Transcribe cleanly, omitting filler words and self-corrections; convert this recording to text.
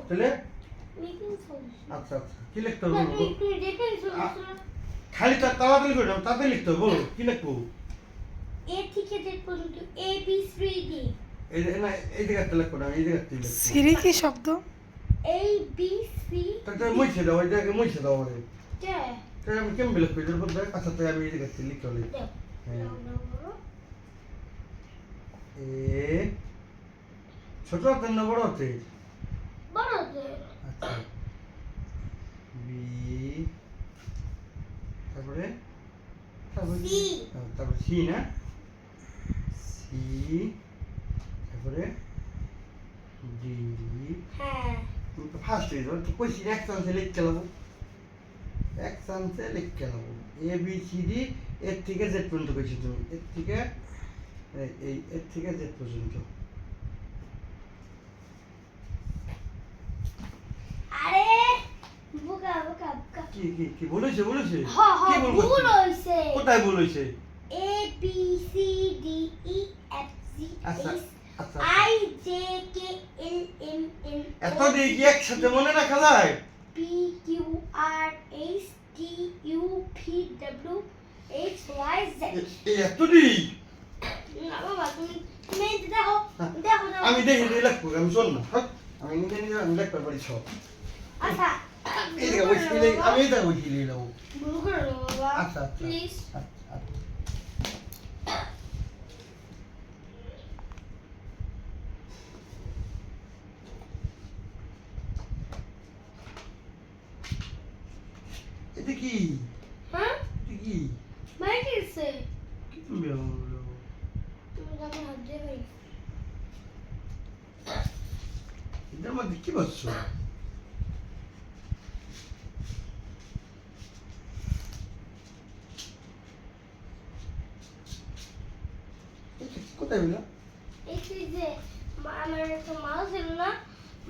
তাহলে making solution আচ্ছা আচ্ছা কি লিখতে হবে বলো একটু দেখেন সলিউশন খালি তাড়াতাড়ি করে দাও তাড়াতাড়ি লিখতে হবে বলো কি লিখবো এ থেকে জেড পর্যন্ত এ বি সি ডি এই না এই জায়গাতে লিখবো না এই জায়গাতে লিখবো সিরি কি শব্দ? এ বি সি তাহলে মুছে দাও এই জায়গায় মুছে দাও আমারে ডি তাহলে আমি কেমন লিখবো এর মধ্যে আচ্ছা তাই আমি এই জায়গাতে লিখতে হবে দাও হ্যাঁ নাও এ ছোট হাতের না বড় হাতে বড় যে আচ্ছা বি তারপরে তারপরে সি তারপরে সি না সি তারপরে ডি হ্যাঁ ফার্স্ট হয়ে যাবে তো কইছি এক চান্সে লিখতে লাগবো এক চান্সে লিখতে লাগবো এ বি সি ডি এর থেকে জেড পর্যন্ত কইছি তুমি এর থেকে এই এর থেকে জেড পর্যন্ত আরে বোকা বোকা বোকা কি কি কি বলেছে বলেছে হ হ কি বলবো ভুল হইছে কোথায় ভুল হয়েছে A B C D E F G আচ্ছা এইচ আচ্ছা I J K L M N এত দিয়ে কি একসাথে মনে রাখা যায় P Q R S T U V W H Y Z এই এত দিই না বাবা তুমি তুমি এই দেখো দেখো দেখো। আমি দেখি দিয়ে লিখবো আমি শোন না হ্যাঁ আমি নিজে নিজে আমি লিখতে পারি সব আচ্ছা এই জায়গা বসিয়ে আমি এই জায়গা বসিয়ে দিয়ে দেবো ভুল করে দেবো বাবা আচ্ছা আচ্ছা প্লিজ আচ্ছা আচ্ছা এটা কি হ্যাঁ এটা কি মাইক এসে কি তুমি বলো তুমি যাবে হাত দিয়ে ভাই এটার মধ্যে কি বলছো কোথায় হইলো এই যে আমার একটা মাল ছিল না